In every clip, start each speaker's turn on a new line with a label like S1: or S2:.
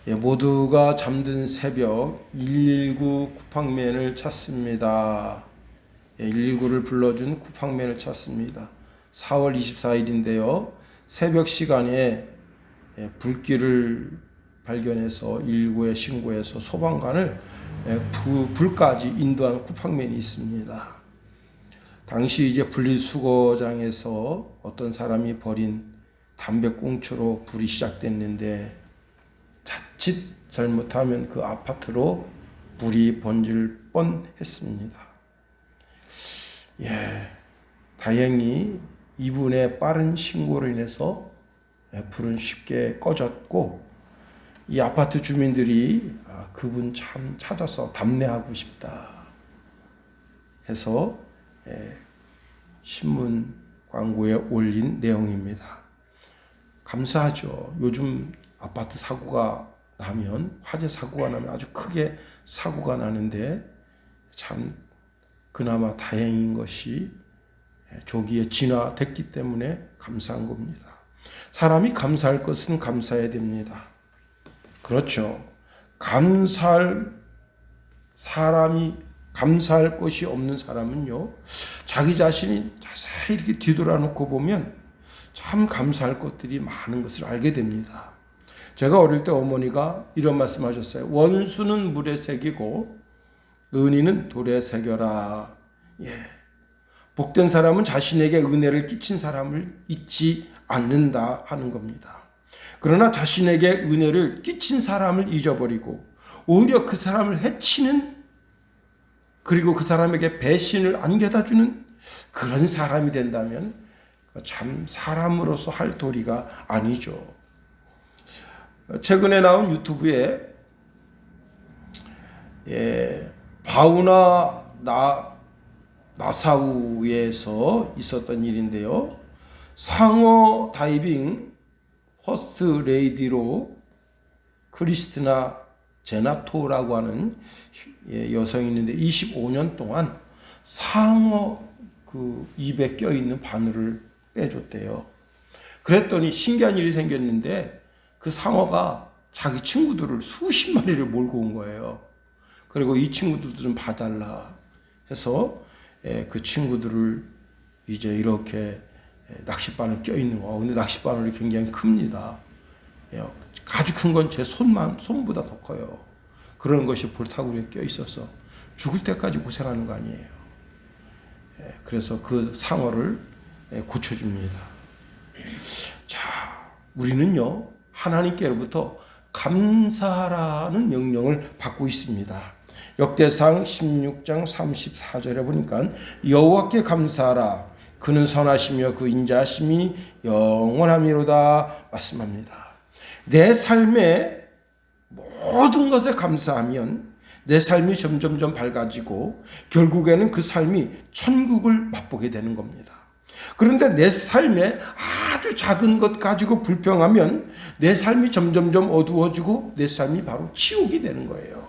S1: 모두가 잠든 새벽 119 쿠팡맨을 찾습니다. 119를 불러준 쿠팡맨을 찾습니다. 4월 24일인데요. 새벽 시간에 불길을 발견해서 119에 신고해서 소방관을 불까지 인도한 쿠팡맨이 있습니다. 당시 이제 분리수거장에서 어떤 사람이 버린 담배꽁초로 불이 시작됐는데 자칫 잘못하면 그 아파트로 불이 번질 뻔했습니다. 다행히 이분의 빠른 신고로 인해서 불은 쉽게 꺼졌고, 이 아파트 주민들이 그분 참 찾아서 답례하고 싶다 해서 신문 광고에 올린 내용입니다. 감사하죠. 요즘 아파트 사고가 나면, 화재 사고가 나면 아주 크게 사고가 나는데 참 그나마 다행인 것이 조기에 진화됐기 때문에 감사한 겁니다. 사람이 감사할 것은 감사해야 됩니다. 그렇죠. 사람이 감사할 것이 없는 사람은요, 자기 자신이 자세히 이렇게 뒤돌아놓고 보면 참 감사할 것들이 많은 것을 알게 됩니다. 제가 어릴 때 어머니가 이런 말씀하셨어요. 원수는 물에 새기고 은인은 돌에 새겨라. 복된 사람은 자신에게 은혜를 끼친 사람을 잊지 않는다 하는 겁니다. 그러나 자신에게 은혜를 끼친 사람을 잊어버리고 오히려 그 사람을 해치는, 그리고 그 사람에게 배신을 안겨다 주는 그런 사람이 된다면 참 사람으로서 할 도리가 아니죠. 최근에 나온 유튜브에 바우나 나사우에서 있었던 일인데요. 상어 다이빙 퍼스트 레이디로 크리스티나 제나토라고 하는 여성이 있는데 25년 동안 상어 그 입에 껴있는 바늘을 빼줬대요. 그랬더니 신기한 일이 생겼는데 그 상어가 자기 친구들을 수십 마리를 몰고 온 거예요. 그리고 이 친구들도 좀 봐달라 해서 그 친구들을 이제 이렇게 낚싯바늘 껴있는 거. 근데 낚싯바늘이 굉장히 큽니다. 아주 큰 건 제 손보다 더 커요. 그런 것이 볼타구리에 껴있어서 죽을 때까지 고생하는 거 아니에요. 그래서 그 상어를 고쳐줍니다. 자, 우리는요, 하나님께로부터 감사하라는 명령을 받고 있습니다. 역대상 16장 34절에 보니까 여호와께 감사하라. 그는 선하시며 그 인자하심이 영원함이로다 말씀합니다. 내 삶의 모든 것에 감사하면 내 삶이 점점점 밝아지고 결국에는 그 삶이 천국을 맛보게 되는 겁니다. 그런데 내 삶에 아주 작은 것 가지고 불평하면 내 삶이 점점점 어두워지고 내 삶이 바로 지옥이 되는 거예요.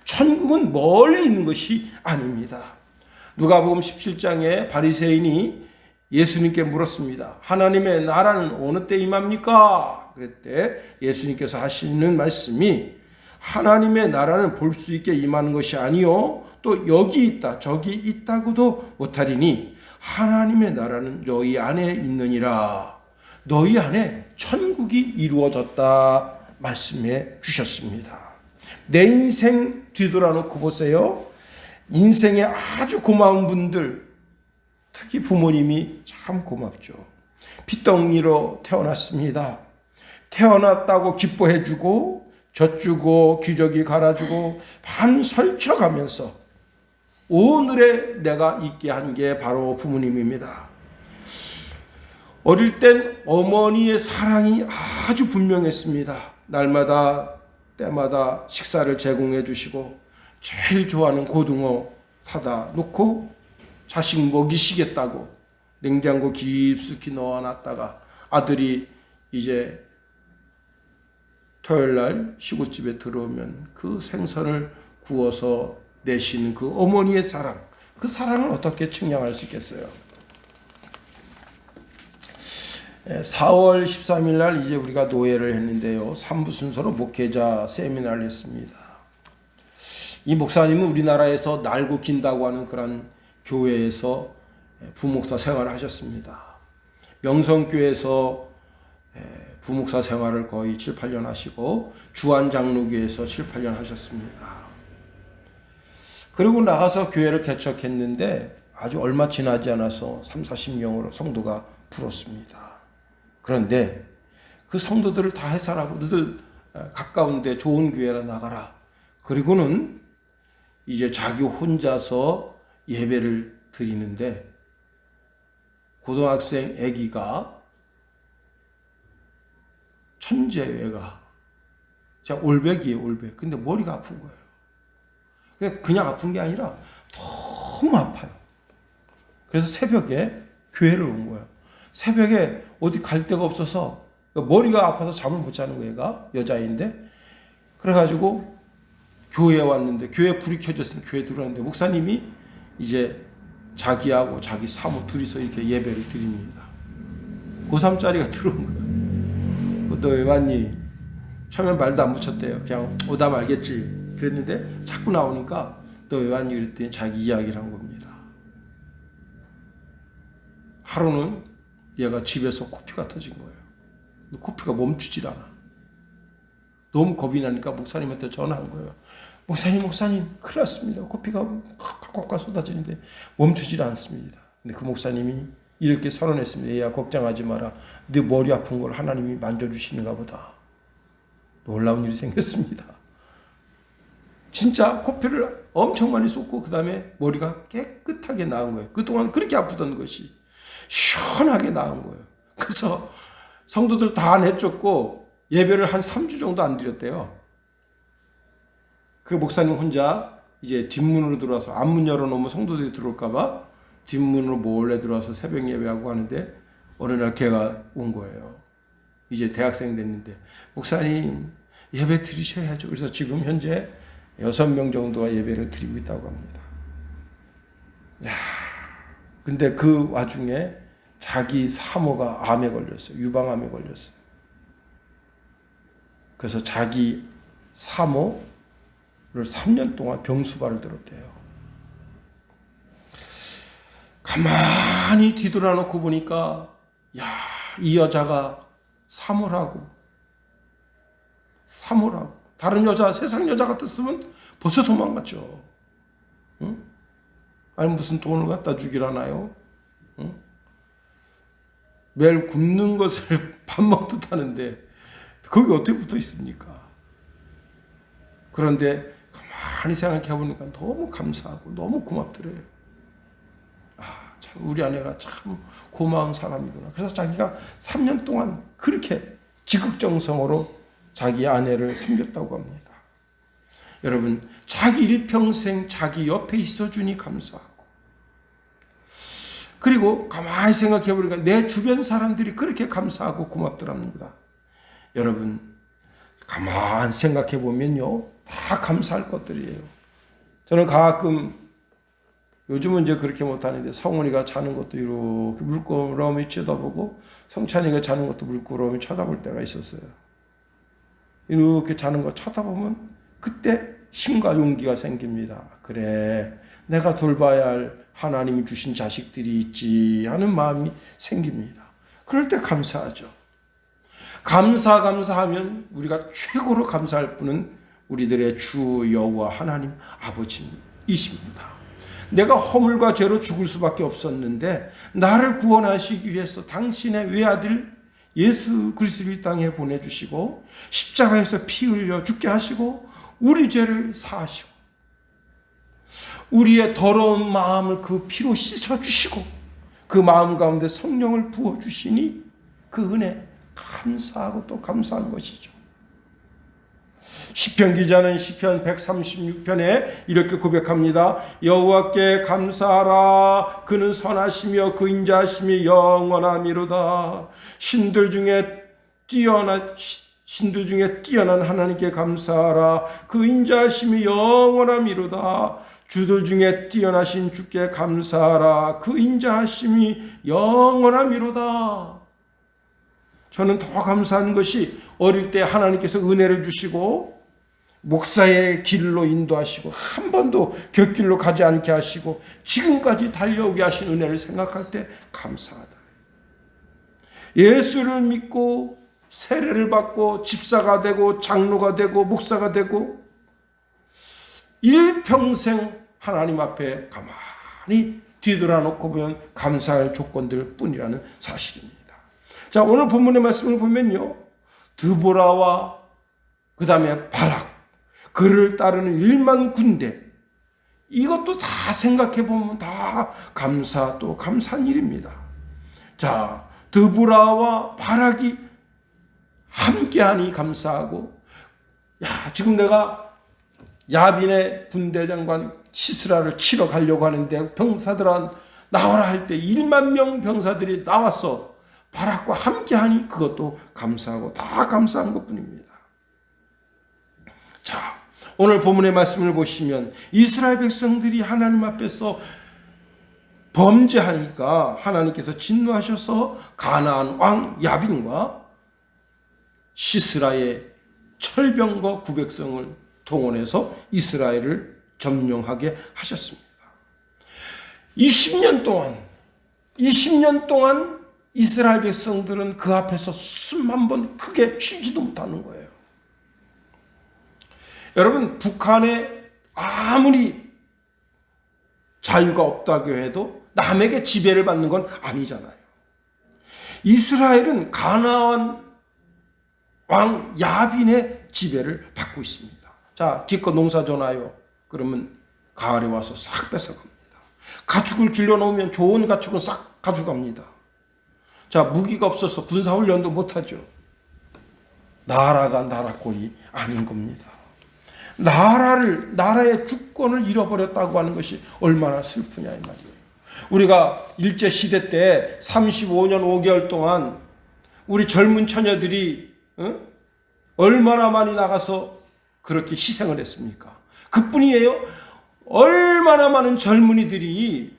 S1: 천국은 멀리 있는 것이 아닙니다. 누가복음 17장에 바리새인이 예수님께 물었습니다. 하나님의 나라는 어느 때 임합니까? 그랬대 예수님께서 하시는 말씀이 하나님의 나라는 볼 수 있게 임하는 것이 아니요 또 여기 있다 저기 있다고도 못하리니 하나님의 나라는 너희 안에 있느니라. 너희 안에 천국이 이루어졌다 말씀해 주셨습니다. 내 인생 뒤돌아놓고 보세요. 인생에 아주 고마운 분들, 특히 부모님이 참 고맙죠. 핏덩이로 태어났습니다. 태어났다고 기뻐해주고 젖주고 기저귀 갈아주고 반 설쳐가면서 오늘의 내가 있게 한 게 바로 부모님입니다. 어릴 땐 어머니의 사랑이 아주 분명했습니다. 날마다 때마다 식사를 제공해 주시고 제일 좋아하는 고등어 사다 놓고 자식 먹이시겠다고 냉장고 깊숙이 넣어놨다가 아들이 이제 토요일날 시골집에 들어오면 그 생선을 구워서 내시는 그 어머니의 사랑, 그 사랑을 어떻게 측량할 수 있겠어요? 4월 13일 날 이제 우리가 노예를 했는데요. 3부 순서로 목회자 세미나를 했습니다. 이 목사님은 우리나라에서 날고 긴다고 하는 그런 교회에서 부목사 생활을 하셨습니다. 명성교회에서 부목사 생활을 거의 7, 8년 하시고 주안장로교회에서 7, 8년 하셨습니다. 그리고 나가서 교회를 개척했는데 아주 얼마 지나지 않아서 3, 40명으로 성도가 불었습니다. 그런데 그 성도들을 다 해산하고 너들 가까운데 좋은 교회로 나가라. 그리고는 이제 자기 혼자서 예배를 드리는데 고등학생 아기가 천재애가 올백이에요, 올백. 근데 머리가 아픈 거예요. 그냥 아픈 게 아니라 너무 아파요. 그래서 새벽에 교회를 온 거예요. 새벽에 어디 갈 데가 없어서 머리가 아파서 잠을 못 자는 거예요. 얘가 여자인데. 그래가지고 교회에 왔는데 교회 불이 켜졌으니 교회 들어왔는데 목사님이 이제 자기하고 자기 사모 둘이서 이렇게 예배를 드립니다. 고3짜리가 들어온 거예요. 너 왜 왔니? 처음엔 말도 안 붙였대요. 그냥 오다 말겠지. 그랬는데 자꾸 나오니까 너 왜 왔니? 그랬더니 자기 이야기를 한 겁니다. 하루는 얘가 집에서 코피가 터진 거예요. 코피가 멈추질 않아. 너무 겁이 나니까 목사님한테 전화한 거예요. 목사님 큰일 났습니다. 코피가 꽉꽉 쏟아지는데 멈추질 않습니다. 근데 그 목사님이 이렇게 선언했습니다. 얘야 걱정하지 마라. 네 머리 아픈 걸 하나님이 만져주시는가 보다. 놀라운 일이 생겼습니다. 진짜 코피를 엄청 많이 쏟고 그 다음에 머리가 깨끗하게 나은 거예요. 그동안 그렇게 아프던 것이 시원하게 나은 거예요. 그래서 성도들 다 내쫓고 예배를 한 3주 정도 안 드렸대요. 그 목사님 혼자 이제 뒷문으로 들어와서 앞문 열어놓으면 성도들이 들어올까봐 뒷문으로 몰래 들어와서 새벽 예배하고 하는데 어느 날 걔가 온 거예요. 이제 대학생 됐는데 목사님 예배 드리셔야죠. 그래서 지금 현재 6명 정도가 예배를 드리고 있다고 합니다. 근데 그 와중에 자기 사모가 암에 걸렸어요. 유방암에 걸렸어요. 그래서 자기 사모를 3년 동안 병수발을 들었대요. 가만히 뒤돌아놓고 보니까 이 여자가 사모라고 다른 여자 세상 여자 같았으면 벌써 도망갔죠. 응? 아니 무슨 돈을 갖다 주기라나요? 응? 매일 굶는 것을 밥 먹듯 하는데 거기 어떻게 붙어 있습니까? 그런데 가만히 생각해 보니까 너무 감사하고 너무 고맙더래요. 참 우리 아내가 참 고마운 사람이구나. 그래서 자기가 3년 동안 그렇게 지극정성으로 자기 아내를 섬겼다고 합니다. 여러분, 자기 일평생 자기 옆에 있어주니 감사하고, 그리고 가만히 생각해 보니까 내 주변 사람들이 그렇게 감사하고 고맙더랍니다. 여러분, 가만히 생각해 보면요, 다 감사할 것들이에요. 저는 가끔 요즘은 이제 그렇게 못하는데 성훈이가 자는 것도 이렇게 물끄러미 쳐다보고 성찬이가 자는 것도 물끄러미 쳐다볼 때가 있었어요. 이렇게 자는 거 쳐다보면 그때 힘과 용기가 생깁니다. 그래, 내가 돌봐야 할 하나님이 주신 자식들이 있지 하는 마음이 생깁니다. 그럴 때 감사하죠. 감사하면 우리가 최고로 감사할 분은 우리들의 주 여호와 하나님 아버지이십니다. 내가 허물과 죄로 죽을 수밖에 없었는데 나를 구원하시기 위해서 당신의 외아들 예수 그리스도를 이 땅에 보내주시고 십자가에서 피 흘려 죽게 하시고 우리 죄를 사하시고 우리의 더러운 마음을 그 피로 씻어주시고 그 마음 가운데 성령을 부어주시니 그 은혜 감사하고 또 감사한 것이죠. 시편 기자는 시편 136편에 이렇게 고백합니다. 여호와께 감사하라. 그는 선하시며 그 인자하심이 영원하미로다. 신들 중에 뛰어난 하나님께 감사하라. 그 인자하심이 영원하미로다. 주들 중에 뛰어나신 주께 감사하라. 그 인자하심이 영원하미로다. 저는 더 감사한 것이 어릴 때 하나님께서 은혜를 주시고 목사의 길로 인도하시고 한 번도 곁길로 가지 않게 하시고 지금까지 달려오게 하신 은혜를 생각할 때 감사하다. 예수를 믿고 세례를 받고 집사가 되고 장로가 되고 목사가 되고 일평생 하나님 앞에 가만히 뒤돌아놓고 보면 감사할 조건들 뿐이라는 사실입니다. 자, 오늘 본문의 말씀을 보면요, 드보라와 그 다음에 바락, 그를 따르는 1만 군대, 이것도 다 생각해 보면 다 감사 또 감사한 일입니다. 자, 드보라와 바락이 함께하니 감사하고, 지금 내가 야빈의 군대 장관 시스라를 치러 가려고 하는데 병사들아 나와라 할 때 1만 명 병사들이 나와서 바락과 함께하니 그것도 감사하고 다 감사한 것뿐입니다. 자, 오늘 본문의 말씀을 보시면 이스라엘 백성들이 하나님 앞에서 범죄하니까 하나님께서 진노하셔서 가나안 왕 야빈과 시스라의 철병과 900성을 동원해서 이스라엘을 점령하게 하셨습니다. 20년 동안 이스라엘 백성들은 그 앞에서 숨 한 번 크게 쉬지도 못하는 거예요. 여러분, 북한에 아무리 자유가 없다고 해도 남에게 지배를 받는 건 아니잖아요. 이스라엘은 가나안 왕 야빈의 지배를 받고 있습니다. 자, 기껏 농사 져놔요. 그러면 가을에 와서 싹 뺏어갑니다. 가축을 길러놓으면 좋은 가축은 싹 가져갑니다. 자, 무기가 없어서 군사훈련도 못하죠. 나라가 나라꼴이 아닌 겁니다. 나라의 주권을 잃어버렸다고 하는 것이 얼마나 슬프냐 이 말이에요. 우리가 일제시대 때 35년 5개월 동안 우리 젊은 처녀들이 얼마나 많이 나가서 그렇게 희생을 했습니까? 그뿐이에요. 얼마나 많은 젊은이들이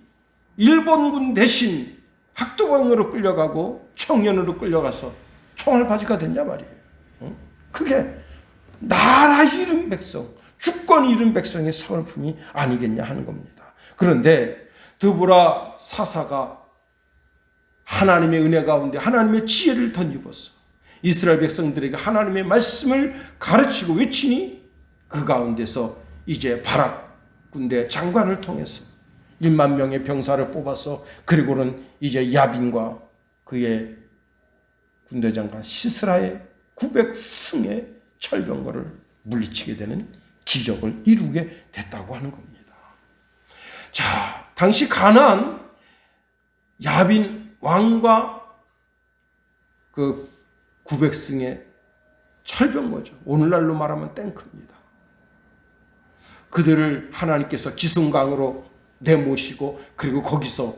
S1: 일본군 대신 학도병으로 끌려가고 청년으로 끌려가서 총알바지가 됐냐 말이에요. 그게 나라 잃은 백성, 주권 잃은 백성의 슬픔이 아니겠냐 하는 겁니다. 그런데 드보라 사사가 하나님의 은혜 가운데 하나님의 지혜를 덧입어서 이스라엘 백성들에게 하나님의 말씀을 가르치고 외치니 그 가운데서 이제 바락 군대 장관을 통해서 1만 명의 병사를 뽑아서 그리고는 이제 야빈과 그의 군대 장관 시스라의 900승의 철병거를 물리치게 되는 기적을 이루게 됐다고 하는 겁니다. 자, 당시 가나안 야빈 왕과 그 900승의 철병거죠. 오늘날로 말하면 탱크입니다. 그들을 하나님께서 기슭강으로 내모시고 그리고 거기서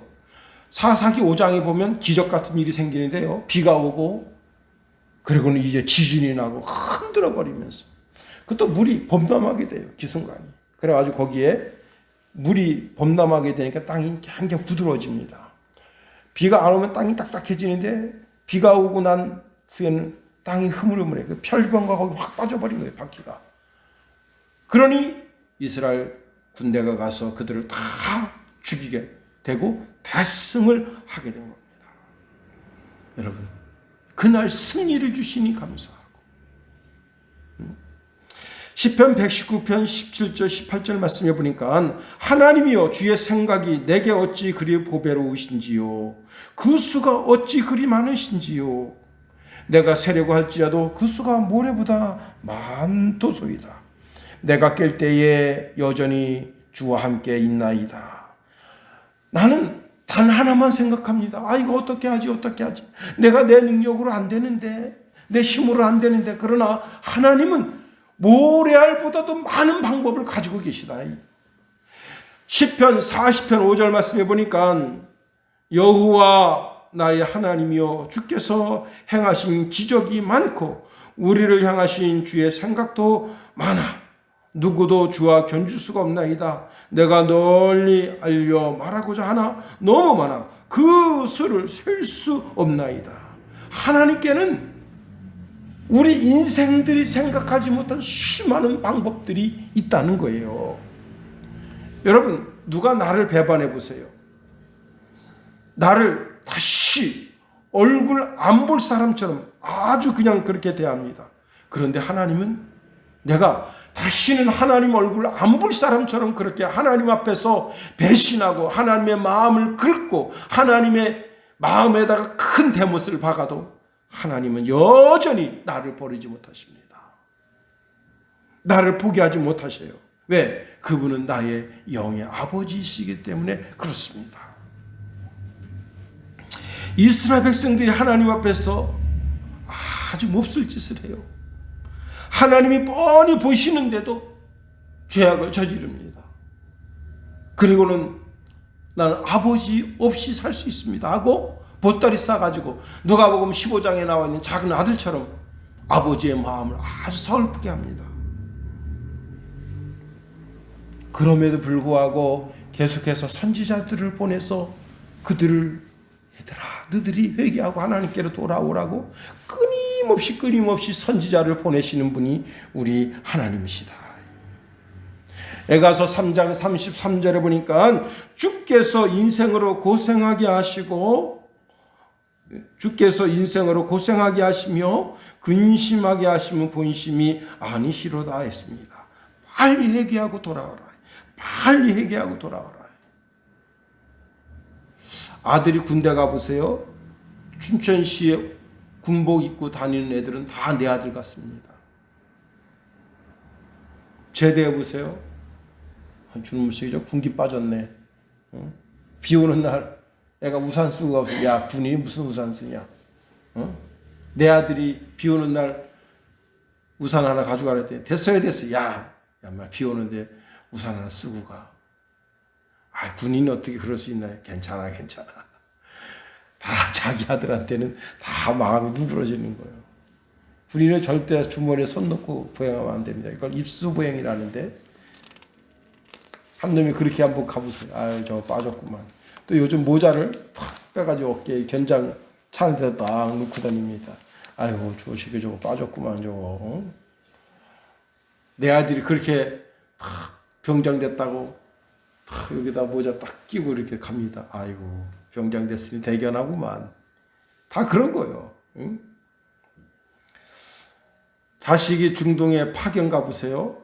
S1: 사사기 5장에 보면 기적 같은 일이 생기는데요. 비가 오고 그리고는 이제 지진이 나고 흔들어 버리면서 그것도 물이 범람하게 돼요. 기슭강이. 그래가지고 거기에 물이 범람하게 되니까 땅이 굉장히 부드러워집니다. 비가 안 오면 땅이 딱딱해지는데 비가 오고 난 후에는 땅이 흐물흐물해. 그 철병과 거기 확 빠져버린 거예요. 바퀴가. 그러니 이스라엘 군대가 가서 그들을 다 죽이게 되고 대승을 하게 된 겁니다. 여러분, 그날 승리를 주시니 감사하고 시편 119편 17절 18절 말씀해 보니까 하나님이여 주의 생각이 내게 어찌 그리 보배로우신지요 그 수가 어찌 그리 많으신지요 내가 세려고 할지라도 그 수가 모래보다 많도소이다. 내가 깰 때에 여전히 주와 함께 있나이다. 나는 단 하나만 생각합니다. 이거 어떻게 하지? 내가 내 능력으로 안 되는데, 내 힘으로 안 되는데. 그러나 하나님은 모래알보다도 많은 방법을 가지고 계시다. 시편 40편 5절 말씀해 보니까 여호와 나의 하나님이여 주께서 행하신 기적이 많고 우리를 향하신 주의 생각도 많아. 누구도 주와 견줄 수가 없나이다. 내가 널리 알려 말하고자 하나 너무 많아. 그 수를 셀 수 없나이다. 하나님께는 우리 인생들이 생각하지 못한 수많은 방법들이 있다는 거예요. 여러분, 누가 나를 배반해 보세요. 나를 다시 얼굴 안 볼 사람처럼 아주 그냥 그렇게 대합니다. 그런데 하나님은 내가 다시는 하나님 얼굴 안 볼 사람처럼 그렇게 하나님 앞에서 배신하고 하나님의 마음을 긁고 하나님의 마음에다가 큰 대못을 박아도 하나님은 여전히 나를 버리지 못하십니다. 나를 포기하지 못하셔요. 왜? 그분은 나의 영의 아버지이시기 때문에 그렇습니다. 이스라엘 백성들이 하나님 앞에서 아주 몹쓸 짓을 해요. 하나님이 뻔히 보시는데도 죄악을 저지릅니다. 그리고는 나는 아버지 없이 살 수 있습니다 하고 보따리 싸가지고 누가복음 15장에 나와 있는 작은 아들처럼 아버지의 마음을 아주 서글프게 합니다. 그럼에도 불구하고 계속해서 선지자들을 보내서 그들을 얘들아 너희들이 회개하고 하나님께로 돌아오라고 끊임없이 선지자를 보내시는 분이 우리 하나님이시다. 에가서 3장 33절에 보니까 주께서 인생으로 고생하게 하시며 근심하게 하시면 본심이 아니시로다 했습니다. 빨리 회개하고 돌아와라. 빨리 회개하고 돌아와라. 아들이 군대 가보세요. 춘천시에 군복 입고 다니는 애들은 다 내 아들 같습니다. 제대해보세요. 주는 무식이죠. 군기 빠졌네. 비 오는 날 애가 우산 쓰고 가서 야 군인이 무슨 우산 쓰냐. 내 아들이 비 오는 날 우산 하나 가져가라 했더니 됐어요. 야 비 오는데 우산 하나 쓰고 가. 아 군인이 어떻게 그럴 수 있나요? 괜찮아. 다 자기 아들한테는 다 마음이 누그러지는 거예요. 군인은 절대 주머니에 손 넣고 보행하면 안 됩니다. 이걸 입수보행이라는데 한 놈이 그렇게 한번 가보세요. 아유 저거 빠졌구만. 또 요즘 모자를 팍 빼가지고 어깨에 견장 차는 데다 딱 넣고 다닙니다. 아유 저 새끼 저거 빠졌구만 저거. 내 아들이 그렇게 병장됐다고 여기다 모자 딱 끼고 이렇게 갑니다. 아이고 병장됐으니 대견하구만. 다 그런 거예요. 응? 자식이 중동에 파견 가보세요.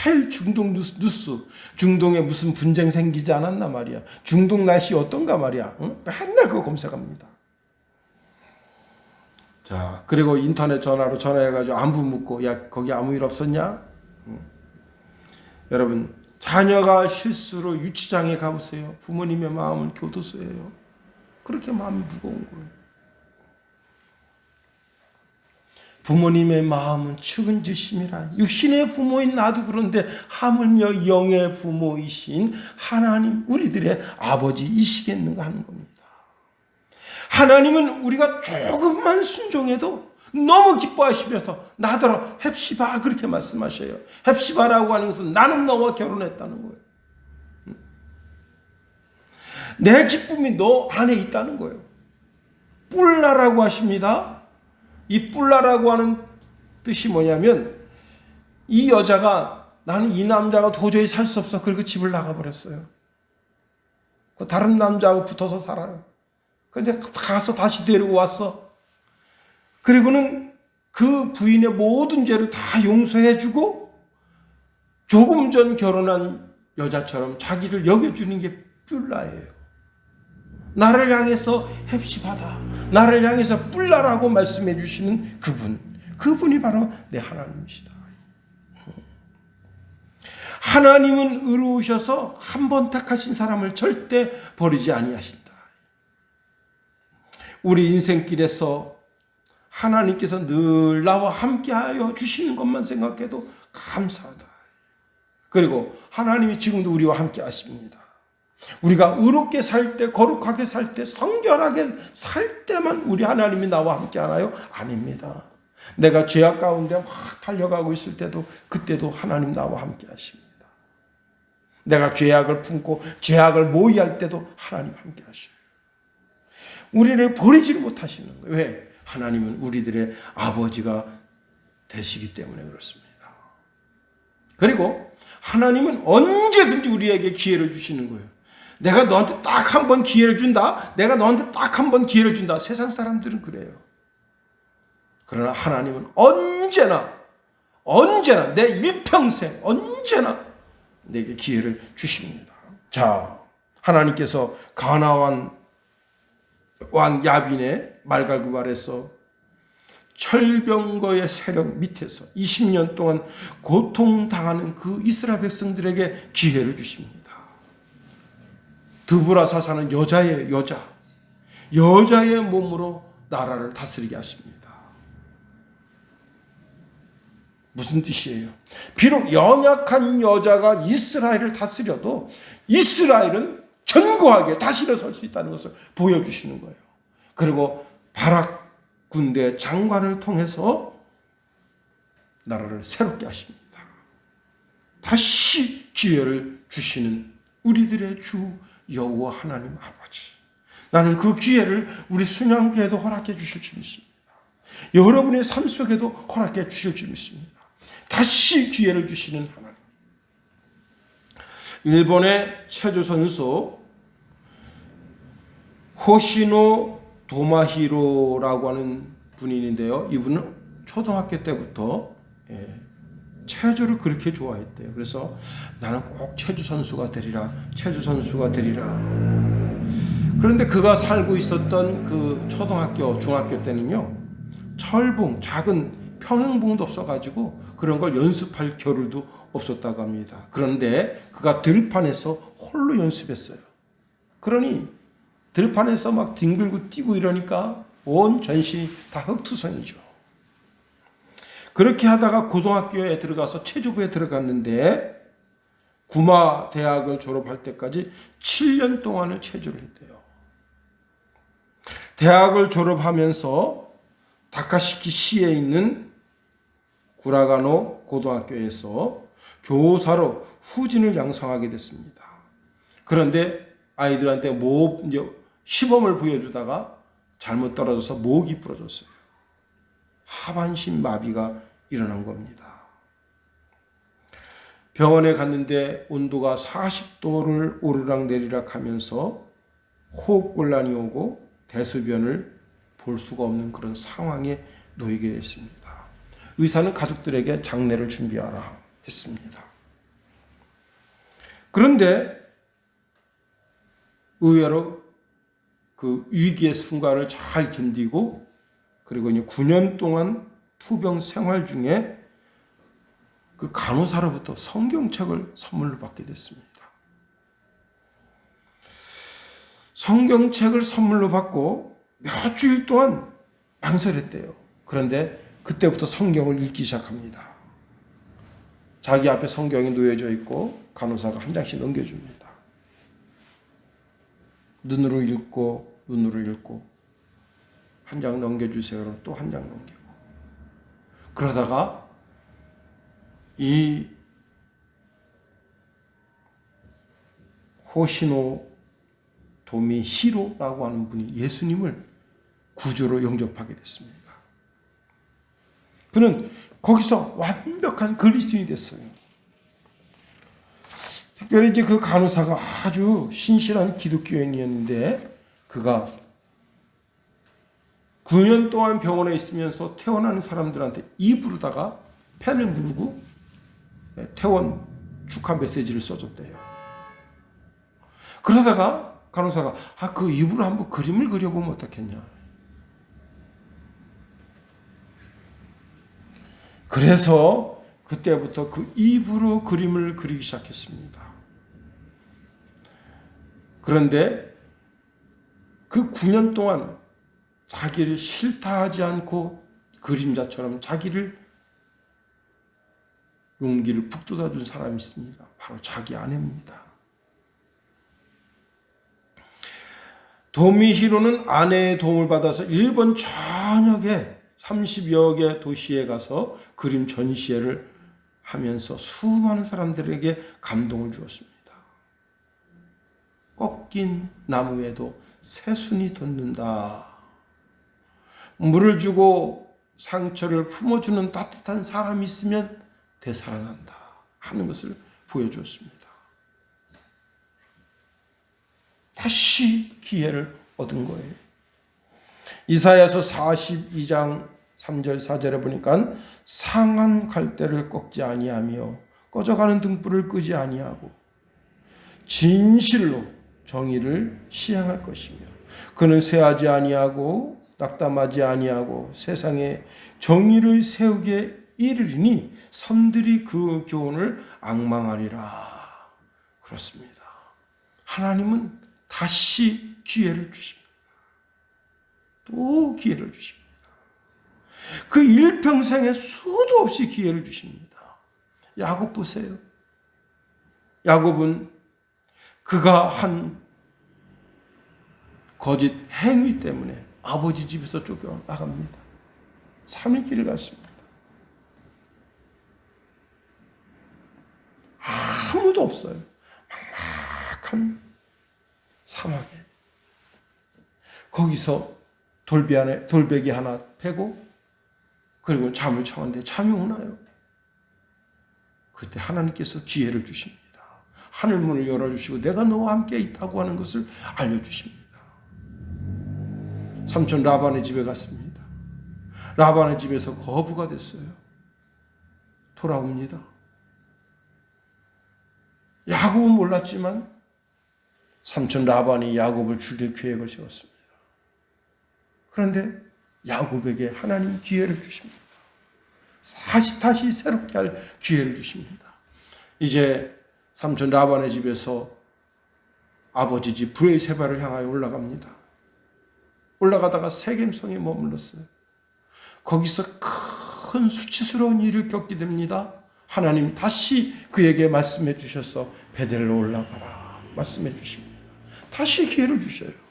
S1: 매일 중동 뉴스, 중동에 무슨 분쟁 생기지 않았나 말이야. 중동 날씨 어떤가 말이야. 응? 맨날 그거 검색합니다. 자, 그리고 인터넷 전화로 전화해가지고 안부 묻고 야 거기 아무 일 없었냐? 응? 여러분 자녀가 실수로 유치장에 가보세요. 부모님의 마음은 교도소예요. 그렇게 마음이 무거운 거예요. 부모님의 마음은 측은지심이라. 육신의 부모인 나도 그런데 하물며 영의 부모이신 하나님 우리들의 아버지이시겠는가 하는 겁니다. 하나님은 우리가 조금만 순종해도 너무 기뻐하시면서 나더러 헵시바 그렇게 말씀하셔요. 헵시바라고 하는 것은 나는 너와 결혼했다는 거예요. 내 기쁨이 너 안에 있다는 거예요. 뿔라라고 하십니다. 이 뿔라라고 하는 뜻이 뭐냐면 이 여자가 나는 이 남자가 도저히 살 수 없어. 그리고 집을 나가버렸어요. 그 다른 남자하고 붙어서 살아요. 그런데 가서 다시 데리고 왔어. 그리고는 그 부인의 모든 죄를 다 용서해주고 조금 전 결혼한 여자처럼 자기를 여겨주는 게 뿔라예요. 나를 향해서 헵시바다, 나를 향해서 뿔라라고 말씀해 주시는 그분이 바로 내 하나님이시다. 하나님은 의로우셔서 한 번 택하신 사람을 절대 버리지 아니하신다. 우리 인생길에서 하나님께서 늘 나와 함께하여 주시는 것만 생각해도 감사하다. 그리고 하나님이 지금도 우리와 함께 하십니다. 우리가 의롭게 살 때, 거룩하게 살 때, 성결하게 살 때만 우리 하나님이 나와 함께 하나요? 아닙니다. 내가 죄악 가운데 막 달려가고 있을 때도 그때도 하나님 나와 함께 하십니다. 내가 죄악을 품고 죄악을 모의할 때도 하나님 함께 하셔요. 우리를 버리지를 못하시는 거예요. 왜? 하나님은 우리들의 아버지가 되시기 때문에 그렇습니다. 그리고 하나님은 언제든지 우리에게 기회를 주시는 거예요. 내가 너한테 딱 한 번 기회를 준다. 내가 너한테 딱 한 번 기회를 준다. 세상 사람들은 그래요. 그러나 하나님은 언제나 내 일평생 언제나 내게 기회를 주십니다. 자, 하나님께서 가나안 왕 야빈의 말갈굽 아래서 철병거의 세력 밑에서 20년 동안 고통당하는 그 이스라엘 백성들에게 기회를 주십니다. 드보라 사사는 여자의 몸으로 나라를 다스리게 하십니다. 무슨 뜻이에요? 비록 연약한 여자가 이스라엘을 다스려도 이스라엘은 견고하게 다시 일어설 수 있다는 것을 보여주시는 거예요. 그리고 바락 군대 장관을 통해서 나라를 새롭게 하십니다. 다시 기회를 주시는 우리들의 주 여호와 하나님 아버지. 나는 그 기회를 우리 순양교회도 허락해 주실 줄 믿습니다. 여러분의 삶 속에도 허락해 주실 줄 믿습니다. 다시 기회를 주시는 하나님. 일본의 체조 선수 호시노 도마히로라고 하는 분이 있는데요. 이분은 초등학교 때부터 체조를 그렇게 좋아했대요. 그래서 나는 꼭 체조 선수가 되리라. 그런데 그가 살고 있었던 그 초등학교, 중학교 때는요, 철봉, 작은 평행봉도 없어가지고 그런 걸 연습할 겨를도 없었다고 합니다. 그런데 그가 들판에서 홀로 연습했어요. 그러니 들판에서 막 뒹굴고 뛰고 이러니까 온 전신이 다 흙투성이죠. 그렇게 하다가 고등학교에 들어가서 체조부에 들어갔는데 구마 대학을 졸업할 때까지 7년 동안을 체조를 했대요. 대학을 졸업하면서 다카시키 시에 있는 구라가노 고등학교에서 교사로 후진을 양성하게 됐습니다. 그런데 아이들한테 시범을 보여주다가 잘못 떨어져서 목이 부러졌어요. 하반신 마비가 일어난 겁니다. 병원에 갔는데 온도가 40도를 오르락내리락 하면서 호흡곤란이 오고 대소변을 볼 수가 없는 그런 상황에 놓이게 됐습니다. 의사는 가족들에게 장례를 준비하라 했습니다. 그런데 의외로 그 위기의 순간을 잘 견디고 그리고 9년 동안 투병 생활 중에 그 간호사로부터 성경책을 선물로 받게 됐습니다. 성경책을 선물로 받고 몇 주일 동안 망설였대요. 그런데 그때부터 성경을 읽기 시작합니다. 자기 앞에 성경이 놓여져 있고 간호사가 한 장씩 넘겨줍니다. 눈으로 읽고 한 장 넘겨주세요. 그럼 또 한 장 넘기고. 그러다가 이 호시노 도미히로라고 하는 분이 예수님을 구주로 영접하게 됐습니다. 그는 거기서 완벽한 그리스도인이 됐어요. 특별히 이제 그 간호사가 아주 신실한 기독교인이었는데 그가 9년 동안 병원에 있으면서 퇴원하는 사람들한테 입으로다가 펜을 물고 퇴원 축하 메시지를 써줬대요. 그러다가 간호사가 그 입으로 한번 그림을 그려보면 어떻겠냐. 그래서 그때부터 그 입으로 그림을 그리기 시작했습니다. 그런데 그 9년 동안 자기를 싫다 하지 않고 그림자처럼 자기를 용기를 북돋아준 사람이 있습니다. 바로 자기 아내입니다. 도미히로는 아내의 도움을 받아서 일본 전역에 30여 개 도시에 가서 그림 전시회를 하면서 수많은 사람들에게 감동을 주었습니다. 꺾인 나무에도 새순이 돋는다. 물을 주고 상처를 품어주는 따뜻한 사람이 있으면 되살아난다 하는 것을 보여주었습니다. 다시 기회를 얻은 거예요. 이사야서 42장 3절 4절에 보니까 상한 갈대를 꺾지 아니하며 꺼져가는 등불을 끄지 아니하고 진실로 정의를 시행할 것이며 그는 쇠하지 아니하고 낙담하지 아니하고 세상에 정의를 세우게 이르리니 섬들이 그 교훈을 앙망하리라. 그렇습니다. 하나님은 다시 기회를 주십니다. 또 기회를 주십니다. 그 일평생에 수도 없이 기회를 주십니다. 야곱 보세요. 야곱은 그가 한 거짓 행위 때문에 아버지 집에서 쫓겨나갑니다. 3일 길을 갔습니다. 아무도 없어요. 막막한 사막에. 거기서 돌베개 하나 패고 그리고 잠을 청한데 잠이 오나요? 그때 하나님께서 기회를 주십니다. 하늘문을 열어주시고 내가 너와 함께 있다고 하는 것을 알려주십니다. 삼촌 라반의 집에 갔습니다. 라반의 집에서 거부가 됐어요. 돌아옵니다. 야곱은 몰랐지만 삼촌 라반이 야곱을 죽일 계획을 세웠습니다. 그런데 야곱에게 하나님 기회를 주십니다. 다시 새롭게 할 기회를 주십니다. 이제 삼촌 라반의 집에서 아버지 집 브에세바를 향하여 올라갑니다. 올라가다가 세겜성에 머물렀어요. 거기서 큰 수치스러운 일을 겪게 됩니다. 하나님 다시 그에게 말씀해 주셔서 베델로 올라가라 말씀해 주십니다. 다시 기회를 주셔요.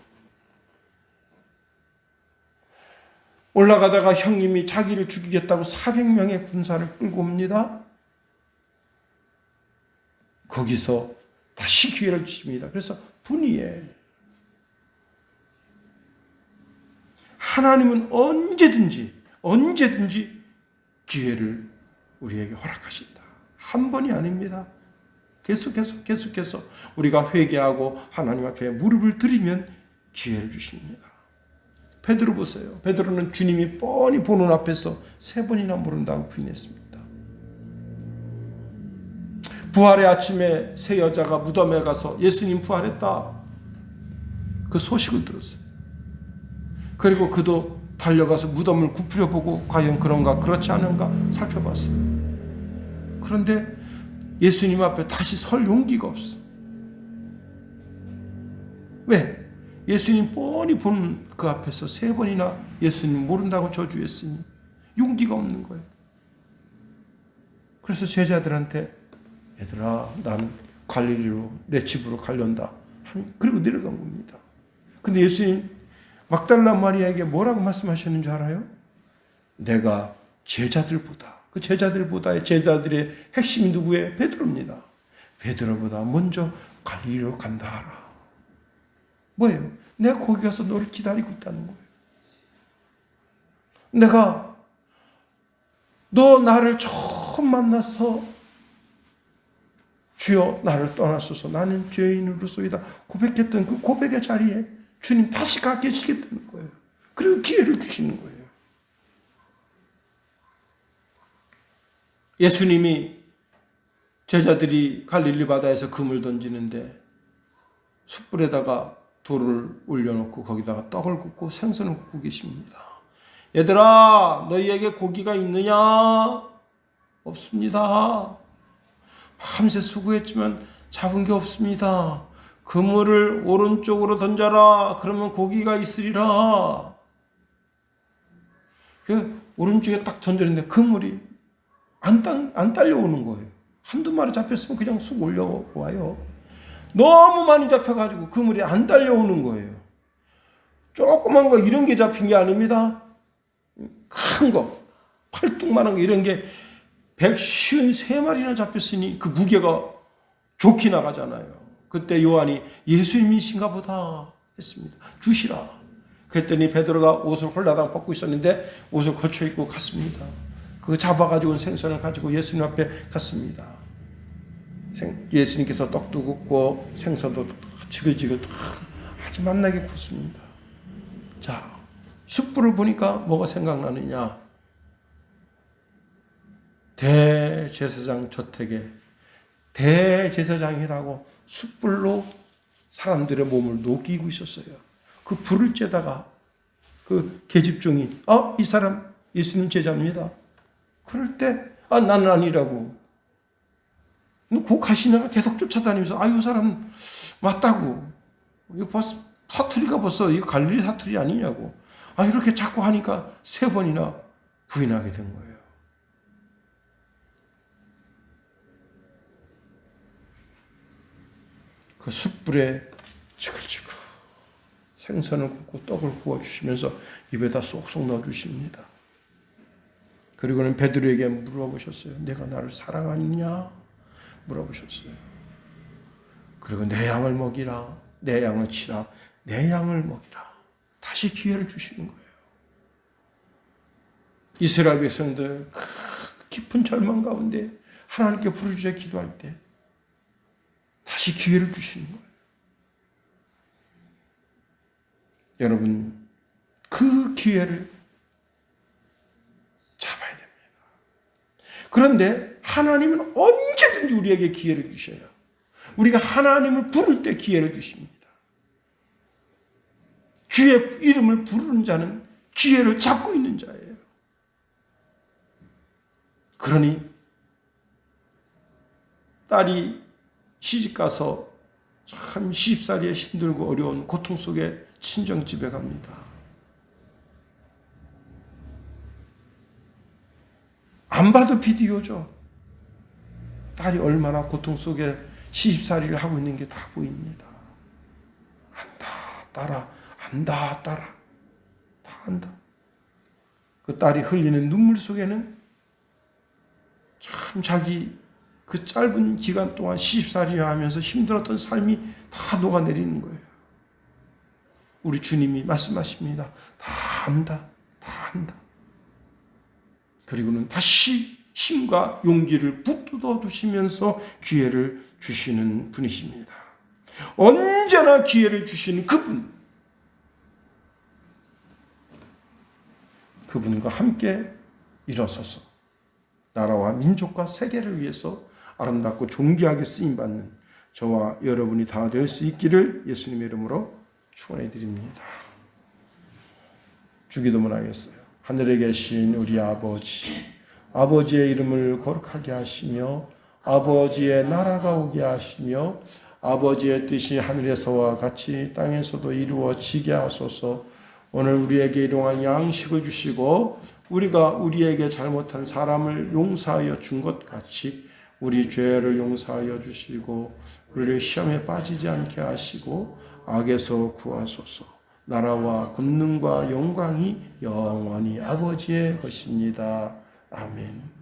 S1: 올라가다가 형님이 자기를 죽이겠다고 400명의 군사를 끌고 옵니다. 거기서 다시 기회를 주십니다. 그래서 분이에요. 하나님은 언제든지 기회를 우리에게 허락하신다. 한 번이 아닙니다. 계속해서 우리가 회개하고 하나님 앞에 무릎을 들이면 기회를 주십니다. 베드로 보세요. 베드로는 주님이 뻔히 보는 앞에서 3번이나 모른다고 부인했습니다. 부활의 아침에 세 여자가 무덤에 가서 예수님 부활했다. 그 소식을 들었어요. 그리고 그도 달려가서 무덤을 굽히려 보고 과연 그런가 그렇지 않은가 살펴봤어요. 그런데 예수님 앞에 다시 설 용기가 없어. 왜? 예수님 뻔히 본 그 앞에서 3번이나 예수님 모른다고 저주했으니 용기가 없는 거예요. 그래서 제자들한테 얘들아 난 갈릴리로 내 집으로 가련다. 그리고 내려간 겁니다. 근데 예수님 막달라 마리아에게 뭐라고 말씀하셨는 줄 알아요? 내가 그 제자들보다의 제자들의 핵심이 누구예요? 베드로입니다. 베드로보다 먼저 갈릴리로 간다 하라. 뭐예요? 내가 거기 가서 너를 기다리고 있다는 거예요. 내가 너 나를 처음 만나서 주여 나를 떠나소서 나는 죄인으로소이다 고백했던 그 고백의 자리에 주님 다시 가 계시겠다는 거예요. 그리고 기회를 주시는 거예요. 예수님이 제자들이 갈릴리 바다에서 금을 던지는데 숯불에다가 돌을 올려놓고 거기다가 떡을 굽고 생선을 굽고 계십니다. 얘들아 너희에게 고기가 있느냐? 없습니다. 밤새 수고했지만 잡은 게 없습니다. 그물을 오른쪽으로 던져라. 그러면 고기가 있으리라. 그 오른쪽에 딱 던졌는데 그물이 안 딸려오는 거예요. 한두 마리 잡혔으면 그냥 쑥 올려와요. 너무 많이 잡혀가지고 그물이 안 딸려오는 거예요. 조그만 거 이런 게 잡힌 게 아닙니다. 큰 거, 팔뚝만한 거 이런 게 153마리나 잡혔으니 그 무게가 좋게 나가잖아요. 그때 요한이 예수님이신가 보다. 했습니다. 주시라. 그랬더니 베드로가 옷을 홀라당 벗고 있었는데 옷을 거쳐 입고 갔습니다. 그 잡아가지고 온 생선을 가지고 예수님 앞에 갔습니다. 예수님께서 떡도 굽고 생선도 지글지글 아주 맛나게 굽습니다. 자, 숯불을 보니까 뭐가 생각나느냐? 대제사장 저택에 대제사장이라고 숯불로 사람들의 몸을 녹이고 있었어요. 그 불을 쬐다가 그 계집종이 이 사람 예수님 제자입니다. 그럴 때 나는 아니라고. 그 가시나가 계속 쫓아다니면서 이 사람 맞다고. 이거 벌써 사투리가 벌써 이거 갈릴리 사투리 아니냐고. 이렇게 자꾸 하니까 3번이나 부인하게 된 거예요. 그 숯불에 지글지글 생선을 굽고 떡을 구워주시면서 입에다 쏙쏙 넣어주십니다. 그리고는 베드로에게 물어보셨어요. 내가 나를 사랑하느냐? 물어보셨어요. 그리고 내 양을 먹이라. 내 양을 치라. 내 양을 먹이라. 다시 기회를 주시는 거예요. 이스라엘 백성들 깊은 절망 가운데 하나님께 부르짖어 기도할 때 다시 기회를 주시는 거예요. 여러분, 그 기회를 잡아야 됩니다. 그런데 하나님은 언제든지 우리에게 기회를 주셔요. 우리가 하나님을 부를 때 기회를 주십니다. 주의 이름을 부르는 자는 기회를 잡고 있는 자예요. 그러니 딸이 시집가서 참 시집살이에 힘들고 어려운 고통 속에 친정집에 갑니다. 안 봐도 비디오죠. 딸이 얼마나 고통 속에 시집살이를 하고 있는 게 다 보입니다. 안다, 딸아, 안다, 딸아. 다 안다. 그 딸이 흘리는 눈물 속에는 참 자기 그 짧은 기간 동안 시집살이 하면서 힘들었던 삶이 다 녹아내리는 거예요. 우리 주님이 말씀하십니다. 다 안다. 다 안다. 그리고는 다시 힘과 용기를 북돋워 주시면서 기회를 주시는 분이십니다. 언제나 기회를 주시는 그분과 함께 일어서서 나라와 민족과 세계를 위해서 아름답고 존귀하게 쓰임받는 저와 여러분이 다 될 수 있기를 예수님의 이름으로 축원해 드립니다. 주기도문 하겠어요. 하늘에 계신 우리 아버지, 아버지의 이름을 거룩하게 하시며 아버지의 나라가 오게 하시며 아버지의 뜻이 하늘에서와 같이 땅에서도 이루어지게 하소서. 오늘 우리에게 일용할 양식을 주시고 우리가 우리에게 잘못한 사람을 용서하여 준 것 같이 우리 죄를 용서하여 주시고 우리를 시험에 빠지지 않게 하시고 악에서 구하소서. 나라와 권능과 영광이 영원히 아버지의 것입니다. 아멘.